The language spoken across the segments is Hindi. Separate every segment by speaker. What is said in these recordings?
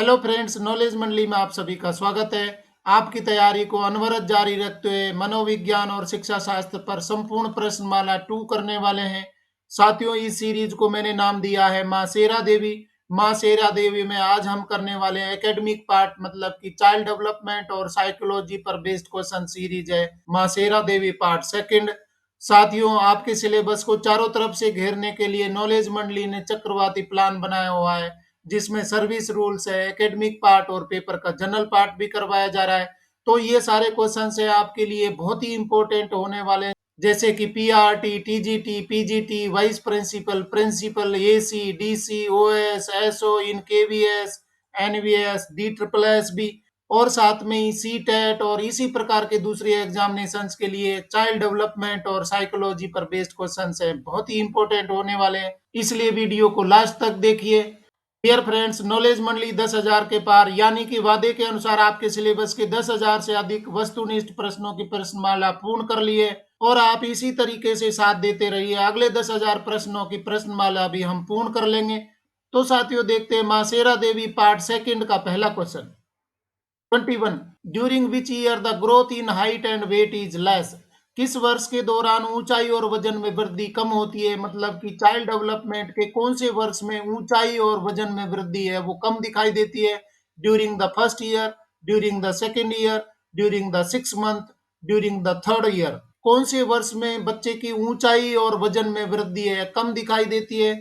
Speaker 1: हेलो फ्रेंड्स, नॉलेज मंडली में आप सभी का स्वागत है। आपकी तैयारी को अनवरत जारी रखते हुए मनोविज्ञान और शिक्षा शास्त्र पर संपूर्ण प्रश्नमाला 2 करने वाले हैं। साथियों, इस सीरीज को मैंने नाम दिया है माँ शेरा देवी। माँ शेरा देवी में आज हम करने वाले हैं एकेडमिक पार्ट, मतलब कि चाइल्ड डेवलपमेंट और साइकोलॉजी पर बेस्ड क्वेश्चन सीरीज है माँ शेरा देवी पार्ट सेकंड। साथियों, आपके सिलेबस को चारों तरफ से घेरने के लिए नॉलेज मंडली ने चक्रवाती प्लान बनाया हुआ है, जिसमें सर्विस रूल्स है, एकेडमिक पार्ट और पेपर का जनरल पार्ट भी करवाया जा रहा है। तो ये सारे क्वेश्चन है आपके लिए बहुत ही इंपॉर्टेंट होने वाले हैं, जैसे कि PRT, TGT, PGT, vice principal, principal, AC, DC, OS, SO in KVS, NVS, D triple S B, और साथ में ही सी टेट और इसी प्रकार के दूसरे एग्जामिनेशंस के लिए चाइल्ड डेवलपमेंट और साइकोलॉजी पर बेस्ड क्वेश्चंस है, बहुत ही इंपॉर्टेंट होने वाले हैं। इसलिए वीडियो को लास्ट तक देखिए। डियर फ्रेंड्स, नॉलेज मंडली 10,000 के पार यानी कि वादे के अनुसार आपके सिलेबस के 10,000 से अधिक वस्तुनिष्ठ प्रश्नों की प्रश्नमाला पूर्ण कर लिए और आप इसी तरीके से साथ देते रहिए। अगले 10,000 प्रश्नों की प्रश्नमाला भी हम पूर्ण कर लेंगे। तो साथियों, देखते हैं माँ शेरा देवी पार्ट सेकंड का पहला question. 21 during which year the growth in height and weight is less. किस वर्ष के दौरान ऊंचाई और वजन में वृद्धि कम होती है, मतलब कि चाइल्ड डेवलपमेंट के कौन से वर्ष में ऊंचाई और वजन में वृद्धि है वो कम दिखाई देती है। During the first year, during the second year, during the 6 month, during the third year. कौन से वर्ष में बच्चे की ऊंचाई और वजन में वृद्धि है कम दिखाई देती है।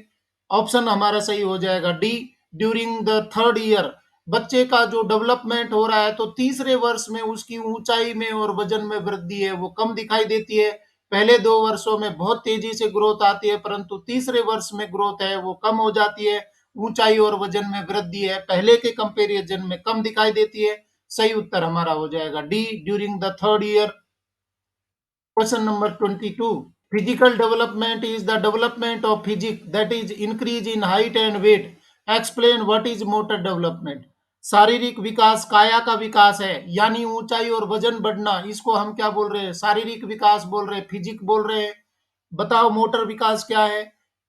Speaker 1: ऑप्शन हमारा सही हो जाएगा D, during the third year. बच्चे का जो डेवलपमेंट हो रहा है तो तीसरे वर्ष में उसकी ऊंचाई में और वजन में वृद्धि है वो कम दिखाई देती है। पहले 2 वर्षों में बहुत तेजी से ग्रोथ आती है, परंतु तीसरे वर्ष में ग्रोथ है वो कम हो जाती है। ऊंचाई और वजन में वृद्धि है पहले के कंपेरिजन में कम दिखाई देती है। सही उत्तर हमारा हो जाएगा D, during the third year. Question number 22। Physical development is the development of physics, that is increase in height and weight. Explain what is motor development. शारीरिक विकास काया का विकास है, यानी ऊंचाई और वजन बढ़ना, इसको हम क्या बोल रहे हैं, शारीरिक विकास बोल रहे हैं, फिजिक बोल रहे हैं। बताओ मोटर विकास क्या है।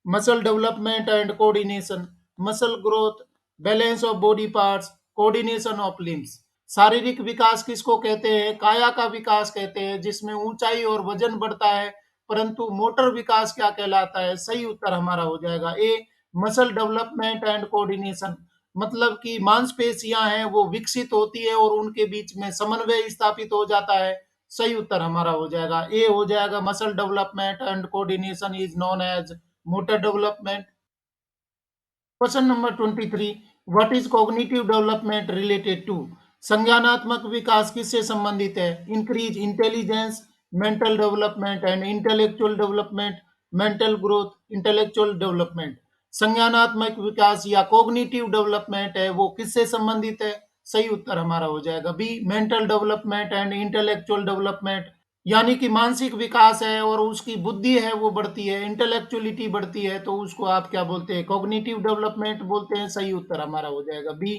Speaker 1: Muscle development and coordination, muscle growth, balance of body parts, coordination of limbs. शारीरिक विकास किसको कहते हैं, काया का विकास कहते हैं, जिसमें ऊंचाई और वजन बढ़ता है। परंतु मोटर विकास क्या कहलाता है। सही उत्तर हमारा हो जाएगा ए, मसल डेवलपमेंट एंड कोऑर्डिनेशन। मतलब कि मांसपेशियां हैं वो विकसित होती है और उनके बीच में समन्वय स्थापित हो जाता है। सही उत्तर हमारा हो जाएगा ए, हो जाएगा muscle development and coordination is known as motor development. Question number 23। What is cognitive development related to. संज्ञानात्मक विकास किससे संबंधित है। Increase intelligence, mental development and intellectual development, mental growth, intellectual development. संज्ञानात्मक विकास या कॉग्निटिव डेवलपमेंट है वो किससे संबंधित है। सही उत्तर हमारा हो जाएगा B, mental development and intellectual development. यानी कि मानसिक विकास है और उसकी बुद्धि है वो बढ़ती है, इंटेलेक्चुअलिटी बढ़ती है, तो उसको आप क्या बोलते हैं, कॉग्निटिव डेवलपमेंट बोलते हैं। सही उत्तर हमारा हो जाएगा बी।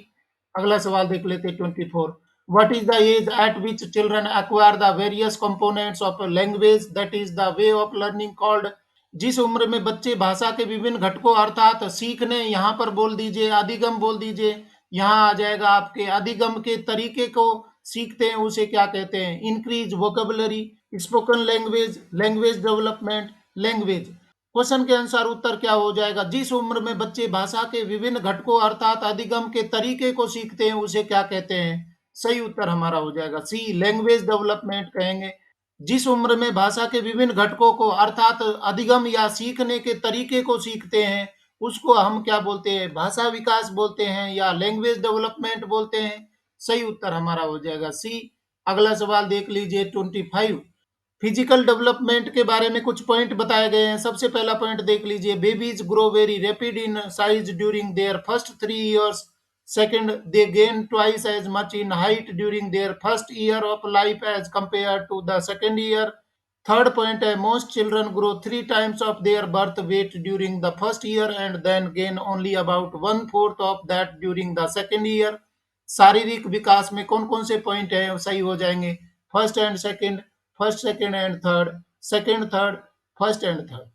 Speaker 1: अगला सवाल देख लेते हैं 24। What is the age at which children acquire the various components of language, that is the way of learning called. जिस उम्र में बच्चे भाषा के विभिन्न घटकों अर्थात सीखने, यहाँ पर बोल दीजिए अधिगम बोल दीजिए, यहाँ आ जाएगा आपके अधिगम के तरीके को सीखते हैं, उसे क्या कहते हैं, increase vocabulary, spoken language, language development, language. Question के अनुसार उत्तर क्या हो जाएगा। जिस उम्र में बच्चे भाषा के विभिन्न घटकों अर्थात अधिगम के तरीके को सीखते हैं उसे क्या कहते हैं। सही उत्तर हमारा हो जाएगा सी, लैंग्वेज डेवलपमेंट कहेंगे। जिस उम्र में भाषा के विभिन्न घटकों को अर्थात अधिगम या सीखने के तरीके को सीखते हैं उसको हम क्या बोलते हैं, भाषा विकास बोलते हैं या लैंग्वेज डेवलपमेंट बोलते हैं। सही उत्तर हमारा हो जाएगा सी। अगला सवाल देख लीजिए 25। फिजिकल डेवलपमेंट के बारे में कुछ पॉइंट बताए गए हैं। सबसे पहला पॉइंट देख लीजिए, babies grow very rapid in size during their first 3 years। Second, they gain twice as much in height during their first year of life as compare to the second year. Third point है, most children grow 3 times of their birth weight during the first year and then gain only about 1/4 of that during the second year. शारीरिक विकास में कौन कौन से पॉइंट है सही हो जाएंगे, first and second, first second and third, second third, first and third.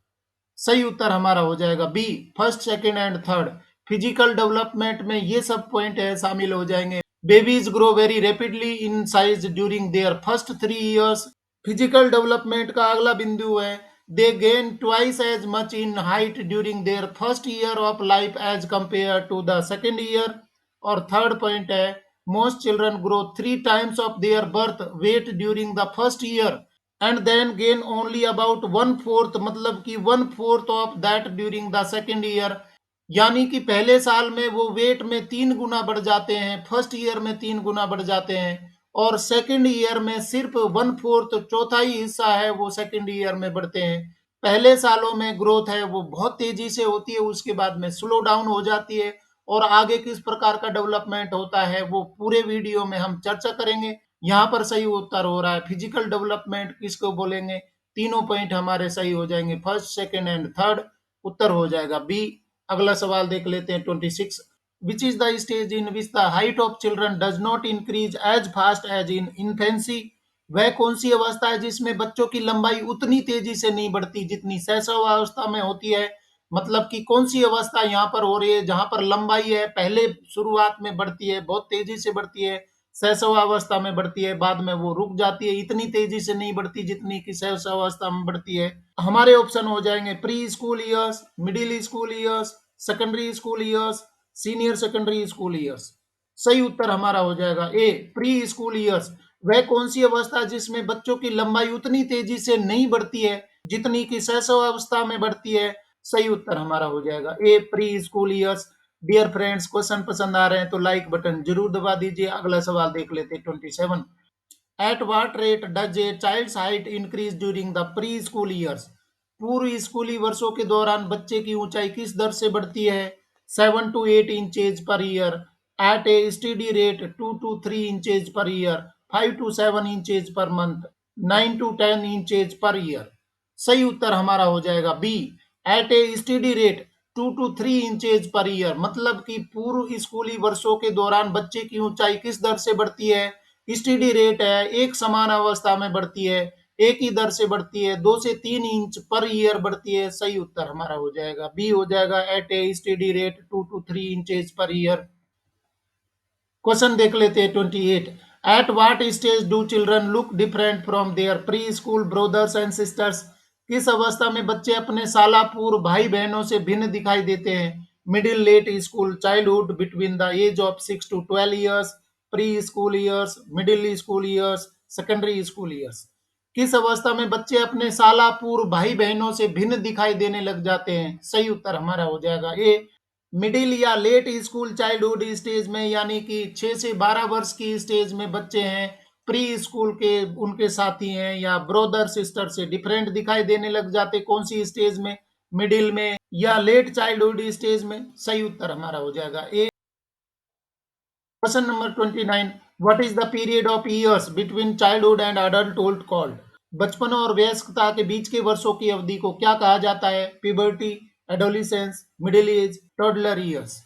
Speaker 1: सही उत्तर हमारा हो जाएगा B, first second and third. Physical development में ये सब पॉइंट है शामिल हो जाएंगे। Babies grow very rapidly in size during their first 3 years. Physical development का अगला बिंदु है they gain twice as much in height during their first year of life as compare to the second year. और थर्ड पॉइंट है most children grow 3 times of their birth weight during the first year and then gain only about 1/4, मतलब कि 1/4 of that during the second year. यानी कि पहले साल में वो वेट में 3 गुना बढ़ जाते हैं, फर्स्ट ईयर में 3 गुना बढ़ जाते हैं, और सेकंड ईयर में सिर्फ 1/4, चौथाई हिस्सा है वो सेकंड ईयर में बढ़ते हैं। पहले सालों में ग्रोथ है वो बहुत तेजी से होती है, उसके बाद में स्लो डाउन हो जाती है, और आगे किस प्रकार का डेवलपमेंट होता है वो पूरे वीडियो में हम चर्चा करेंगे। यहाँ पर सही उत्तर हो रहा है फिजिकल डेवलपमेंट किसको बोलेंगे। तीनों पॉइंट हमारे सही हो जाएंगे, फर्स्ट सेकंड एंड थर्ड। उत्तर हो जाएगा बी। अगला सवाल देख लेते हैं 26। Which is the stage in which the height of children does not increase as fast as in infancy. वह कौन सी अवस्था है जिसमें बच्चों की लंबाई उतनी तेजी से नहीं बढ़ती जितनी शैशवावस्था में होती है। मतलब कि कौन सी अवस्था यहाँ पर हो रही है जहां पर लंबाई है पहले शुरुआत में बढ़ती है, बहुत तेजी से बढ़ती है, शैशवावस्था में बढ़ती है, बाद में वो रुक जाती है, इतनी तेजी से नहीं बढ़ती जितनी कि शैशवावस्था में बढ़ती है। हमारे ऑप्शन हो जाएंगे pre school years, middle school years, secondary school years, senior secondary school years. सही उत्तर हमारा हो जाएगा ए प्री स्कूल ईयर्स। वह कौन सी अवस्था जिसमें बच्चों की लंबाई उतनी तेजी से नहीं बढ़ती है जितनी कि शैशवावस्था में बढ़ती है। सही उत्तर हमारा हो जाएगा A pre school years. Dear friends, question पसंद आ रहे हैं तो लाइक बटन जरूर दबा दीजिए। अगला सवाल देख लेते हैं 27। At what rate does a child's height increase during the preschool years? पूर्व स्कूली वर्षों के दौरान बच्चे की ऊंचाई किस दर से बढ़ती है? 7 to 8 inches per year, at a steady rate 2 to 3 inches per year, 5 to 7 inches per month, 9 to 10 inches per year। सही उत्तर हमारा हो जाएगा B at a steady rate 2 to 3 inches per year. मतलब कि पूर्व स्कूली वर्षों के दौरान बच्चे की ऊंचाई किस दर से बढ़ती है? स्टडी रेट है, एक समान अवस्था में बढ़ती है, एक ही दर से बढ़ती है, 2 से 3 इंच पर ईयर बढ़ती है। सही उत्तर हमारा हो जाएगा बी हो जाएगा at a steady rate 2 to 3 inches per year. Question देख लेते हैं 28। At what stage do children look different from their preschool brothers and sisters. किस अवस्था में बच्चे अपने साला पूर्व भाई बहनों से भिन्न दिखाई देते हैं? Middle late school childhood between the age of 6 to 12 years, pre school years, middle school years, secondary school years. किस अवस्था में बच्चे अपने साला पूर्व भाई बहनों से भिन्न दिखाई देने लग जाते हैं? सही उत्तर हमारा हो जाएगा ए मिडिल या लेट स्कूल चाइल्डहुड स्टेज में, यानी कि 6 से 12 वर्ष की स्टेज में बच्चे हैं, प्री स्कूल के उनके साथी हैं या ब्रदर सिस्टर से डिफरेंट दिखाई देने लग जाते कौन सी स्टेज में? मिडिल में या लेट चाइल्डहुड स्टेज में। सही उत्तर हमारा हो जाएगा A. Question number 29। What is the period of years between childhood and adulthood called. बचपन और वयस्कता के बीच के वर्षों की अवधि को क्या कहा जाता है? Puberty, adolescence, middle age, toddler years.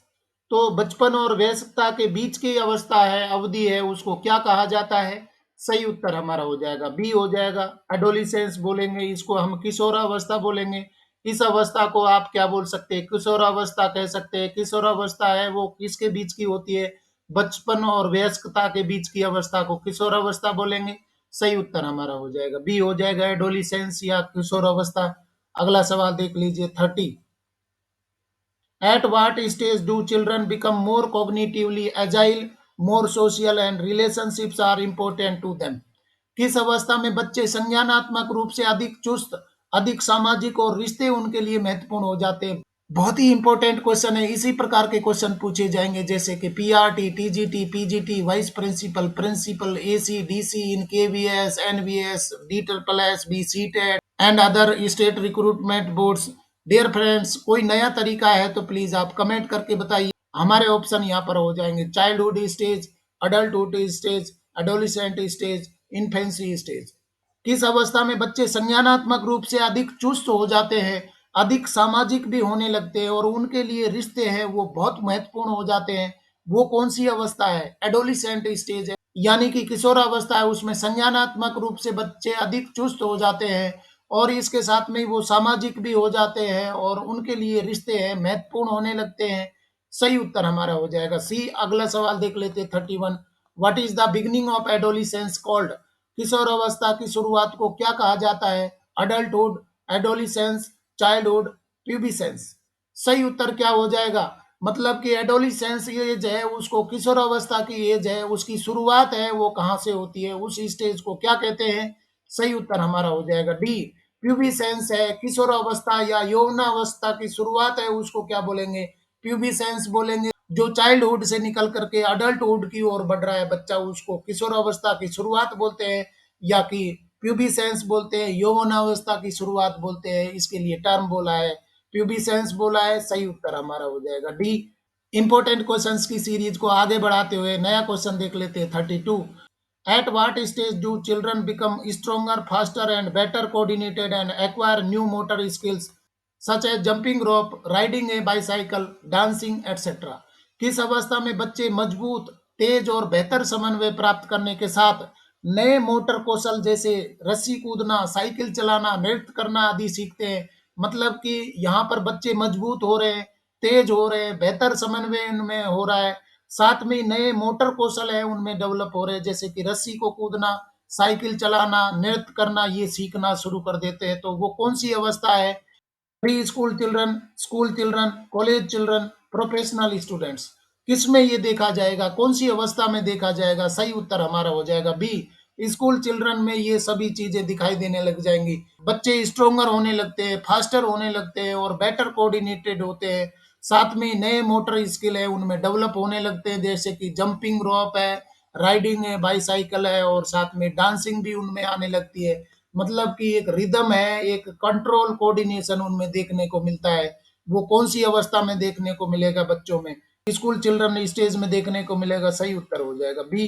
Speaker 1: तो बचपन और वयस्कता के बीच की अवस्था है, अवधि है, उसको क्या कहा जाता है? सही उत्तर हमारा हो जाएगा बी हो जाएगा एडोलिसेंस बोलेंगे, इसको हम किशोरावस्था बोलेंगे। इस अवस्था को आप क्या बोल सकते हैं? किशोरावस्था कह सकते हैं। किशोरावस्था है वो किसके बीच की होती है? बचपन और वयस्कता के बीच की अवस्था को किशोरावस्था बोलेंगे। सही उत्तर हमारा हो जाएगा बी हो जाएगा एडोलिसेंस या किशोरावस्था। अगला सवाल देख लीजिए 30। At what stage do children become more cognitively agile, more social and relationships are important to them. किस अवस्था में बच्चे संज्ञानात्मक रूप से अधिक चुस्त, अधिक सामाजिक और रिश्ते उनके लिए महत्वपूर्ण हो जाते हैं? बहुत ही इंपॉर्टेंट क्वेश्चन है। इसी प्रकार के क्वेश्चन पूछे जाएंगे जैसे कि PRT, TGT, PGT, vice principal, principal, AC, DC in KVS, NVS, D triple S B, CTET and other state recruitment boards. Dear friends, कोई नया तरीका है तो प्लीज आप कमेंट करके बताइए। हमारे ऑप्शन यहाँ पर हो जाएंगे childhood stage, adulthood stage, adolescent stage, infancy stage. किस अवस्था में बच्चे संज्ञानात्मक रूप से अधिक चुस्त हो जाते हैं, अधिक सामाजिक भी होने लगते हैं और उनके लिए रिश्ते हैं वो बहुत महत्वपूर्ण हो जाते हैं? वो कौन सी अवस्था है? एडोलिसेंट स्टेज है, यानी कि किशोरावस्था है, उसमें संज्ञानात्मक रूप से बच्चे अधिक चुस्त हो जाते हैं और इसके साथ में वो सामाजिक भी हो जाते हैं और उनके लिए रिश्ते हैं महत्वपूर्ण होने लगते हैं। सही उत्तर हमारा हो जाएगा सी। अगला सवाल देख लेते हैं 31। What is the beginning of adolescence called? किशोर अवस्था की शुरुआत को क्या कहा जाता है? Adulthood, adolescence, childhood, pubescence. सही उत्तर क्या हो जाएगा? मतलब कि एडोलिसेंस एज है, उसको किशोर अवस्था की एज है, उसकी शुरुआत है वो कहाँ से होती है, उस स्टेज को क्या कहते हैं? सही उत्तर हमारा हो जाएगा डी। प्यूबिसेंस है, किशोर अवस्था या यौवनावस्था की शुरुआत है, उसको क्या बोलेंगे? प्यूबिसेंस बोलेंगे। जो चाइल्डहुड से निकल करके अडल्टहुड की ओर बढ़ रहा है बच्चा, उसको किशोर अवस्था की शुरुआत बोलते हैं, या कि प्यूबिसेंस बोलते हैं, यौवनावस्था की शुरुआत बोलते हैं। इसके लिए टर्म बोला है, प्यूबिसेंस बोला है। सही उत्तर हमारा हो जाएगा डी। इंपॉर्टेंट क्वेश्चंस की सीरीज को आगे बढ़ाते हुए नया क्वेश्चन देख लेते हैं 32। At what stage do children become stronger, faster and better coordinated and acquire new motor skills such as jumping rope, riding a bicycle, dancing etcetera? किस अवस्था में बच्चे मजबूत, तेज और बेहतर समन्वय प्राप्त करने के साथ नए मोटर कौशल जैसे रस्सी कूदना, साइकिल चलाना, नृत्य करना आदि सीखते हैं? मतलब कि यहाँ पर बच्चे मजबूत हो रहे हैं, तेज हो रहे हैं, बेहतर समन्वय इनमें हो रहा है, साथ में नए मोटर कौशल है उनमें डेवलप हो रहे हैं, जैसे कि रस्सी को कूदना, साइकिल चलाना, नृत्य करना, ये सीखना शुरू कर देते हैं। तो वो कौन सी अवस्था है? Pre school children, school children, college children, professional students? किसमें ये देखा जाएगा, कौन सी अवस्था में देखा जाएगा? सही उत्तर हमारा हो जाएगा बी। स्कूल चिल्ड्रन में ये सभी चीजें दिखाई देने लग जाएंगी। बच्चे स्ट्रोंगर होने लगते हैं, फास्टर होने लगते हैं और बेटर कोऑर्डिनेटेड होते हैं। साथ में नए मोटर स्किल है उनमें डेवलप होने लगते हैं, जैसे कि जंपिंग रोप है, राइडिंग है, बाईसाइकिल है, और साथ में डांसिंग भी उनमें आने लगती है। मतलब कि एक रिदम है, एक कंट्रोल कोऑर्डिनेशन उनमें देखने को मिलता है। वो कौन सी अवस्था में देखने को मिलेगा बच्चों में? स्कूल चिल्ड्रन स्टेज में देखने को मिलेगा। सही उत्तर हो जाएगा बी।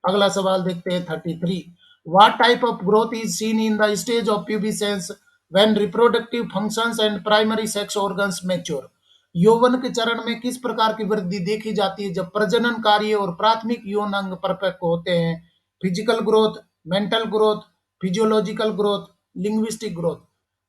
Speaker 1: अगला सवाल देखते हैं 33। What type of growth is seen in the stage of pubescence when reproductive functions and primary sex organs mature? यौवन के चरण में किस प्रकार की वृद्धि देखी जाती है जब प्रजनन कार्य और प्राथमिक यौन अंग परिपक्व होते हैं? Physical growth, mental growth, physiological growth, linguistic growth?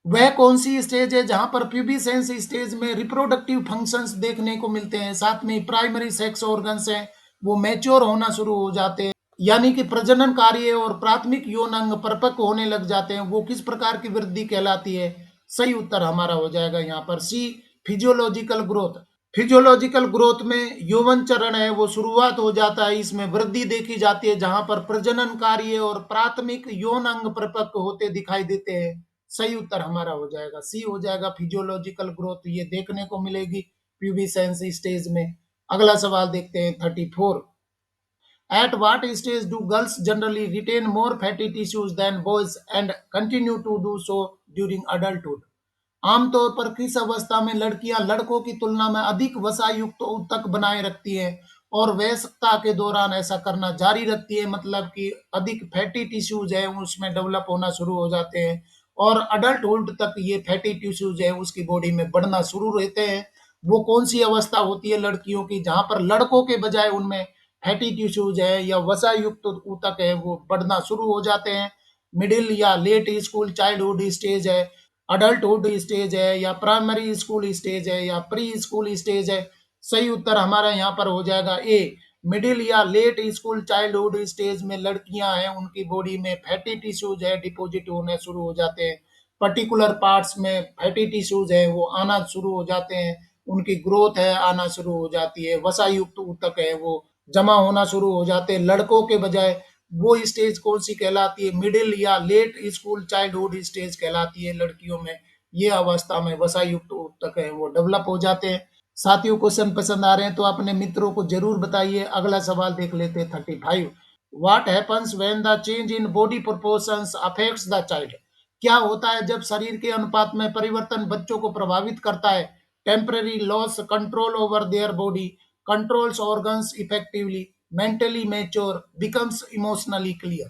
Speaker 1: वह कौन सी स्टेज है जहां पर प्यूबिसेंस स्टेज में रिप्रोडक्टिव फंक्शंस देखने को मिलते हैं, साथ में प्राइमरी सेक्स ऑर्गन्स हैं वो मैच्योर होना शुरू हो जाते हैं, यानी कि प्रजनन कार्य और प्राथमिक यौन अंग परिपक्व होने लग जाते हैं? वो किस प्रकार की वृद्धि कहलाती है? सही उत्तर हमारा हो जाएगा यहाँ पर C. Physiological growth. Physiological growth में यौवन चरण है वो शुरुआत हो जाता है, इसमें वृद्धि देखी जाती है जहां पर प्रजनन कार्य और प्राथमिक यौन अंग परिपक्व होते दिखाई देते हैं। सही उत्तर हमारा हो जाएगा सी हो जाएगा। फिजियोलॉजिकल ग्रोथ ये देखने को मिलेगी प्यूबिसेंस स्टेज में। अगला सवाल देखते हैं 34। At what stage do girls generally retain more fatty tissues than boys and continue to do so during adulthood? आमतौर पर किस अवस्था में लड़कियां लड़कों की तुलना में अधिक वसा युक्त ऊतक बनाए रखती हैं और वयस्कता के दौरान ऐसा करना जारी रखती है? मतलब कि अधिक फैटी टिश्यूज है उसमें डेवलप होना शुरू हो जाते हैं, और अडल्टहुड तक ये फैटी टिश्यूज है उसकी बॉडी में बढ़ना शुरू रहते हैं। वो कौन सी अवस्था होती है लड़कियों की जहां पर लड़कों के बजाय उनमें फैटी टिश्यूज है या वसा युक्त ऊतक है वो बढ़ना शुरू हो जाते हैं? मिडिल या लेट स्कूल चाइल्डहुड स्टेज है, अडल्टहुड स्टेज है, या प्राइमरी स्कूल स्टेज है, या प्री स्कूल स्टेज है? सही उत्तर हमारा यहाँ पर हो जाएगा ए। मिडिल या लेट स्कूल चाइल्डहुड स्टेज में लड़कियां हैं उनकी बॉडी में फैटी टिश्यूज है डिपॉजिट होने शुरू हो जाते हैं, पर्टिकुलर पार्ट्स में फैटी टिश्यूज है वो आना शुरू हो जाते हैं, उनकी ग्रोथ है आना शुरू हो जाती है, वसा युक्त ऊतक है वो जमा होना शुरू हो जाते हैं लड़कों के बजाय। वो स्टेज कौन सी कहलाती है? मिडिल या लेट स्कूल चाइल्डहुड स्टेज कहलाती है लड़कियों में। ये अवस्था में वसा युक्त ऊतक है वो डेवलप हो जाते हैं। साथियों क्वेश्चन पसंद आ रहे हैं तो अपने मित्रों को जरूर बताइए। अगला सवाल देख लेते हैं 35। What happens when the change in body proportions affects the child? क्या होता है जब शरीर के अनुपात में परिवर्तन बच्चों को प्रभावित करता है? Temporary loss control over their body, controls organs effectively, mentally mature, becomes emotionally clear?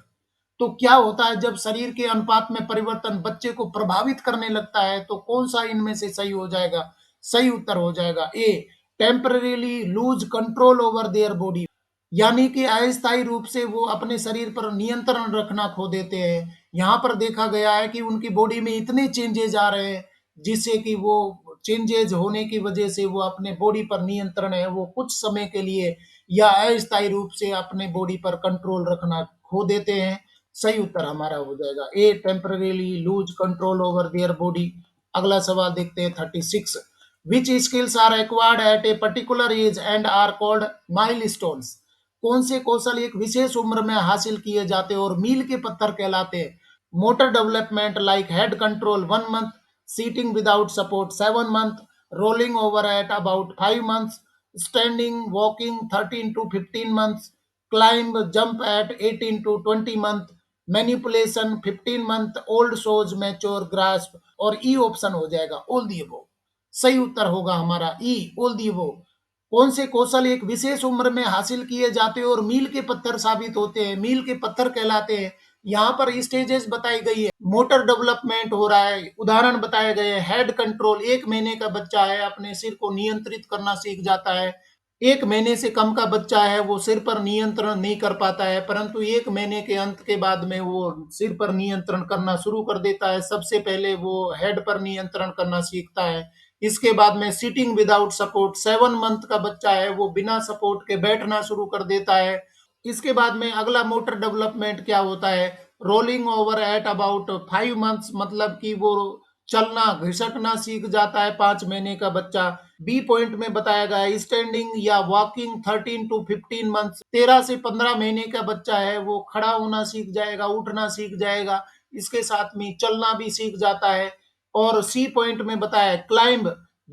Speaker 1: तो क्या होता है जब शरीर के अनुपात में परिवर्तन बच्चे को प्रभावित करने लगता है? तो कौन सा इनमें से सही हो जाएगा? सही उत्तर हो जाएगा A. Temporarily lose control over their body, यानी कि अस्थायी रूप से वो अपने शरीर पर नियंत्रण रखना खो देते हैं। यहाँ पर देखा गया है कि उनकी बॉडी में इतने चेंजेस आ रहे हैं जिससे कि वो चेंजेज होने की वजह से वो अपने बॉडी पर नियंत्रण है वो कुछ समय के लिए या अस्थायी रूप से अपने बॉडी पर कंट्रोल रखना खो देते हैं। सही उत्तर हमारा हो जाएगा A, temporarily lose control over their body. अगला सवाल देखते हैं 36। Which skills are acquired at a particular age and are called milestones. कौन से कौशल एक विशेष उम्र में हासिल किए जाते हैं और मील के पत्थर कहलाते हैं। Motor development like head control 1 month, sitting without support 7 month, rolling over at about 5 months, standing walking 13 to 15 months, climb jump at 18 to 20 month, manipulation 15 month, old shows mature grasp. और ई ऑप्शन हो जाएगा ऑल दी अबव। सही उत्तर होगा हमारा ई, ऑल दी अबव। कौन से कौशल एक विशेष उम्र में हासिल किए जाते हैं और मील के पत्थर साबित होते हैं, मील के पत्थर कहलाते हैं। यहाँ पर स्टेजेस बताई गई है, मोटर डेवलपमेंट हो रहा है, उदाहरण बताए गए हैं। हेड कंट्रोल, 1 महीने का बच्चा है अपने सिर को नियंत्रित करना सीख जाता है। 1 महीने से कम का बच्चा है वो सिर पर नियंत्रण नहीं कर पाता है, परंतु 1 महीने के अंत के बाद में वो सिर पर नियंत्रण करना शुरू कर देता है। सबसे पहले वो हेड पर नियंत्रण करना सीखता है। इसके बाद में सिटिंग विदाउट सपोर्ट, 7 मंथ का बच्चा है वो बिना सपोर्ट के बैठना शुरू कर देता है। इसके बाद में अगला मोटर डेवलपमेंट क्या होता है, rolling over at about 5 months, मतलब कि वो चलना घिसटना सीख जाता है 5 महीने का बच्चा। बी पॉइंट में बताया गया है स्टैंडिंग या वॉकिंग 13 to 15 मंथ्स, 13 से 15 महीने का बच्चा है वो खड़ा होना सीख जाएगा, उठना सीख जाएगा, इसके साथ में चलना भी सीख जाता है। और सी पॉइंट में बताया है climb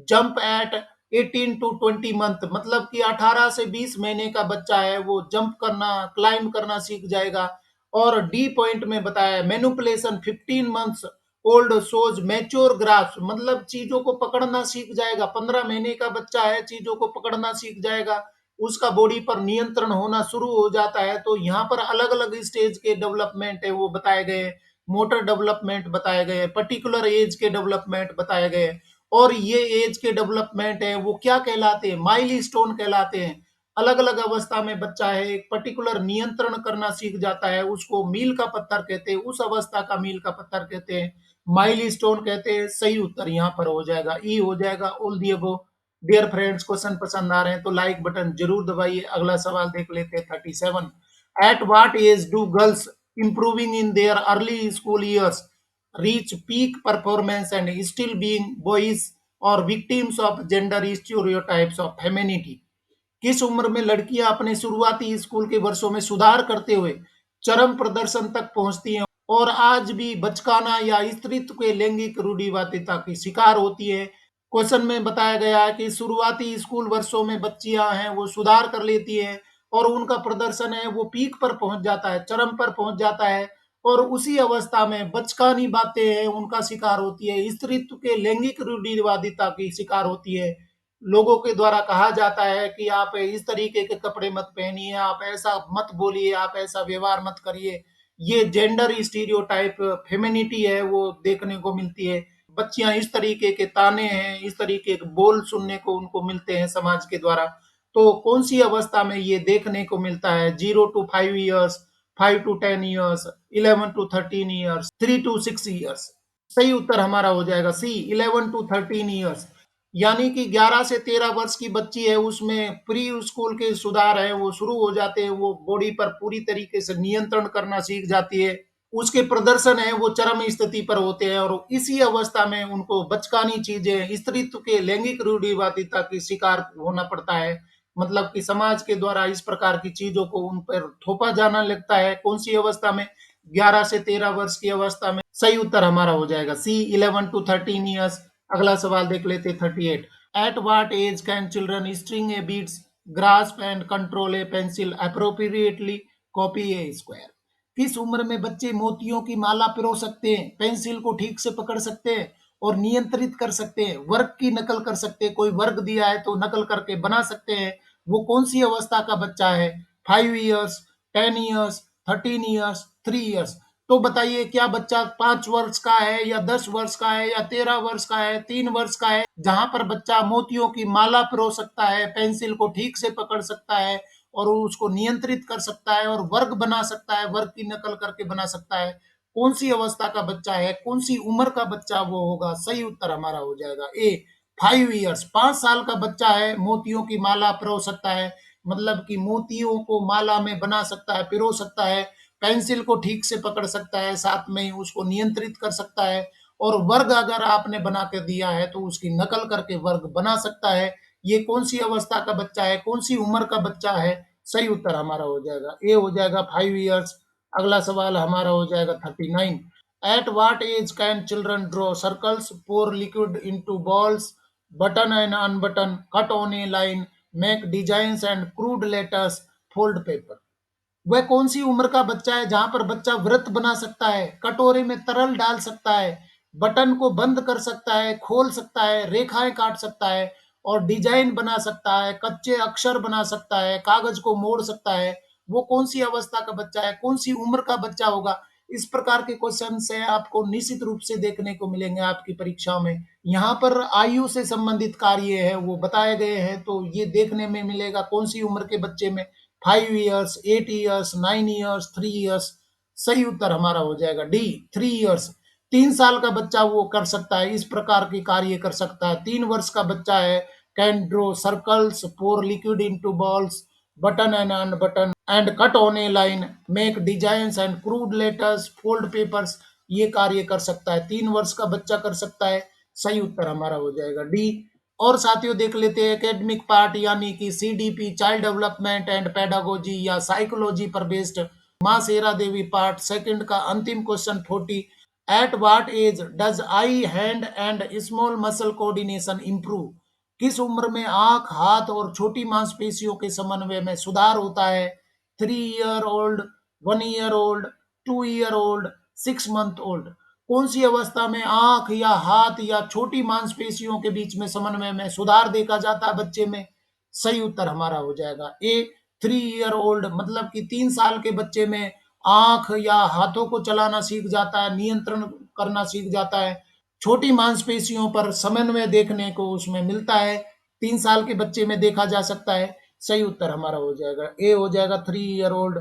Speaker 1: jump eight 18 to 20 month, मतलब कि 18 से 20 महीने का बच्चा है वो जंप करना क्लाइंब करना सीख जाएगा। और डी पॉइंट में बताया है मैनिपुलेशन 15 मंथ्स, ओल्ड सोज मैच्योर ग्राफ्स, मतलब चीजों को पकड़ना सीख जाएगा। 15 महीने का बच्चा है चीजों को पकड़ना सीख जाएगा, उसका बॉडी पर नियंत्रण होना शुरू हो जाता है। तो यहाँ पर अलग अलग स्टेज के डेवलपमेंट है वो बताए गए, मोटर डेवलपमेंट बताए गए, पर्टिकुलर एज के डेवलपमेंट बताए गए। और ये एज के डेवलपमेंट है वो क्या कहलाते हैं, माइलस्टोन कहलाते हैं। अलग अलग अवस्था में बच्चा है एक पर्टिकुलर नियंत्रण करना सीख जाता है, उसको मील का पत्थर कहते हैं, उस अवस्था का मील का पत्थर कहते हैं, माइलस्टोन कहते हैं। सही उत्तर यहाँ पर हो जाएगा ई, हो जाएगा all the above. Dear friends, question पसंद आ रहे हैं तो लाइक बटन जरूर दबाइए। अगला सवाल देख लेते हैं 37। At what age do girls improving in their early school years reach peak performance and still being boys or victims of gender stereotypes of femininity. किस उम्र में लड़कियां अपने शुरुआती स्कूल के वर्षों में सुधार करते हुए चरम प्रदर्शन तक पहुंचती हैं और आज भी बचकाना या स्त्रीत्व के लैंगिक रूढ़िवादिता की शिकार होती है। क्वेश्चन में बताया गया है कि शुरुआती स्कूल वर्षों में बच्चियां हैं वो सुधार कर लेती है और उनका प्रदर्शन है वो पीक पर पहुंच जाता है, चरम पर पहुंच जाता है। और उसी अवस्था में बचकानी बातें हैं उनका शिकार होती है, स्त्रीत्व के लैंगिक रूढ़िवादिता की शिकार होती है। लोगों के द्वारा कहा जाता है कि आप इस तरीके के कपड़े मत पहनिए, आप ऐसा मत बोलिए, आप ऐसा व्यवहार मत करिए। ये जेंडर स्टीरियोटाइप फेमिनिटी है वो देखने को मिलती है। बच्चियां इस तरीके के ताने हैं, इस तरीके के बोल सुनने को उनको मिलते हैं समाज के द्वारा। तो कौन सी अवस्था में ये देखने को मिलता है, 0 to 5 years, 5 to 10 years, 11 to 13 years, 3 to 6 years. सही उत्तर हमारा हो जाएगा सी, 11 to 13 ईयर्स। यानी कि 11 से 13 वर्ष की बच्ची है उसमें प्री स्कूल के सुधार है वो शुरू हो जाते हैं, वो बॉडी पर पूरी तरीके से नियंत्रण करना सीख जाती है, उसके प्रदर्शन है वो चरम स्थिति पर होते हैं और इसी अवस्था में उनको बचकानी चीजें, स्त्रीत्व के लैंगिक रूढ़िवादिता की शिकार होना पड़ता है। मतलब कि समाज के द्वारा इस प्रकार की चीजों को उन पर थोपा जाना लगता है। कौन सी अवस्था में, 11 से 13 वर्ष की अवस्था में। सही उत्तर हमारा हो जाएगा सी, 11 to 13 ईयर्स। अगला सवाल देख लेते 38। At what age can children string a beads, grasp and control a pencil appropriately, copy a square. किस उम्र में बच्चे मोतियों की माला पिरो सकते हैं, पेंसिल को ठीक से पकड़ सकते हैं और नियंत्रित कर सकते हैं, वर्ग की नकल कर सकते हैं, कोई वर्ग दिया है तो नकल करके बना सकते हैं। वो कौन सी अवस्था का बच्चा है, 5 ईयर्स, 10 ईयर्स, 13 ईयर्स, 3 ईयर्स। तो बताइए क्या बच्चा 5 वर्ष का है या 10 वर्ष का है या 13 वर्ष का है, 3 वर्ष का है, जहां पर बच्चा मोतियों की माला पिरो सकता है, पेंसिल को ठीक से पकड़ सकता है और उसको नियंत्रित कर सकता है और वर्ग बना सकता है, वर्ग की नकल करके बना सकता है। कौन सी अवस्था का बच्चा है, कौन सी उम्र का बच्चा वो होगा। सही उत्तर हमारा हो जाएगा ए, 5 ईयर्स, 5 साल का बच्चा है, मोतियों की माला पिरो सकता है, मतलब कि मोतियों को माला में बना सकता है, पिरो सकता है, पेंसिल को ठीक से पकड़ सकता है, साथ में ही उसको नियंत्रित कर सकता है, और वर्ग अगर आपने बना के दिया है तो उसकी नकल करके वर्ग बना सकता है। ये कौन सी अवस्था का बच्चा है, कौन सी उम्र का बच्चा है? सही उत्तर हमारा हो जाएगा ए, हो जाएगा 5 ईयर्स। अगला सवाल हमारा हो जाएगा 39। At what age can children draw circles, pour liquid into bowls, button and unbutton, cut on a line, make designs and crude letters, fold paper? वह कौन सी उम्र का बच्चा है जहां पर बच्चा व्रत बना सकता है, कटोरे में तरल डाल सकता है, बटन को बंद कर सकता है, खोल सकता है, रेखाएं काट सकता है, और डिजाइन बना सकता है, कच्चे अक्षर बना सकता है, कागज को मोड़ सकता है? वो कौन सी अवस्था का बच्चा है, कौन सी उम्र का बच्चा होगा? इस प्रकार के क्वेश्चन से आपको निश्चित रूप से देखने को मिलेंगे आपकी परीक्षाओं में। यहाँ पर आयु से संबंधित कार्य है वो बताए गए हैं, तो ये देखने में मिलेगा कौन सी उम्र के बच्चे में 5 ईयर्स, 8 ईयर्स, 9 ईयर्स, 3 ईयर्स। सही उत्तर हमारा हो जाएगा डी, 3 ईयर्स। 3 साल का बच्चा वो कर सकता है, इस प्रकार के कार्य कर सकता है। 3 वर्ष का बच्चा है, can draw circles, pour liquid into bowls, button and unbutton and cut on a line, make designs and crude letters, fold papers, ये कार्य कर सकता है, 3 वर्ष का बच्चा कर सकता है। सही उत्तर हमारा हो जाएगा डी। और साथियों देख लेते हैं एकेडमिक पार्ट यानी कि CDP, child development and pedagogy या साइकोलॉजी पर बेस्ड, माँ शेरा देवी पार्ट सेकंड का अंतिम question 40। At what age does eye hand and small muscle coordination improve? किस उम्र में आंख, हाथ और छोटी मांसपेशियों के समन्वय में सुधार होता है? 3 year old, 1 year old, 2 year old, 6 month old? कौन सी अवस्था में आंख या हाथ या छोटी मांसपेशियों के बीच में समन्वय में सुधार देखा जाता है बच्चे में? सही उत्तर हमारा हो जाएगा ए, 3 ईयर ओल्ड, मतलब कि 3 साल के बच्चे में आंख या हाथों को चलाना सीख जाता है, नियंत्रण करना सीख जाता है, छोटी मांसपेशियों पर समन्वय देखने को उसमें मिलता है, 3 साल के बच्चे में देखा जा सकता है। सही उत्तर हमारा हो जाएगा ए, हो जाएगा 3 ईयर ओल्ड।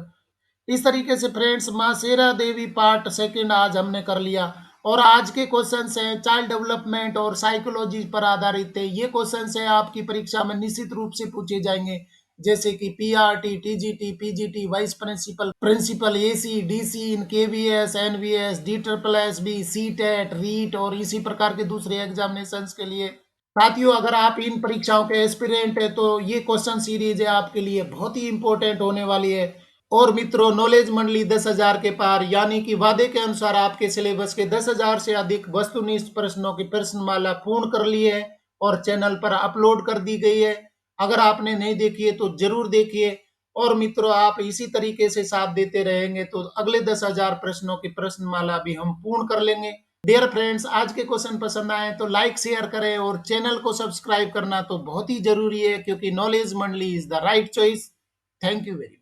Speaker 1: इस तरीके से फ्रेंड्स माँ शेरा देवी पार्ट सेकंड आज हमने कर लिया, और आज के क्वेश्चंस हैं चाइल्ड डेवलपमेंट और साइकोलॉजी पर आधारित है। ये क्वेश्चंस हैं आपकी परीक्षा में निश्चित रूप से पूछे जाएंगे, जैसे कि PRT, TGT, PGT, vice principal, principal, AC, DC in KVS, NVS, D triple S B, C TET, REET और इसी प्रकार के दूसरे एग्जामिनेशन के लिए। साथियों अगर आप इन परीक्षाओं के एस्पिरेंट है तो ये क्वेश्चन सीरीज है आपके लिए बहुत ही इंपॉर्टेंट होने वाली है। और मित्रों नॉलेज मंडली 10,000 के पार यानी कि वादे के अनुसार आपके सिलेबस के 10,000 से अधिक वस्तुनिष्ठ प्रश्नों की प्रश्नमाला पूर्ण कर ली है और चैनल पर अपलोड कर दी गई है। अगर आपने नहीं देखी है तो जरूर देखिए, और मित्रों आप इसी तरीके से साथ देते रहेंगे तो अगले 10,000 प्रश्नों की प्रश्नमाला भी हम पूर्ण कर लेंगे। डियर फ्रेंड्स आज के क्वेश्चन पसंद आए तो लाइक शेयर करें और चैनल को सब्सक्राइब करना तो बहुत ही जरूरी है, क्योंकि नॉलेज मंडली is the right choice. Thank you very much.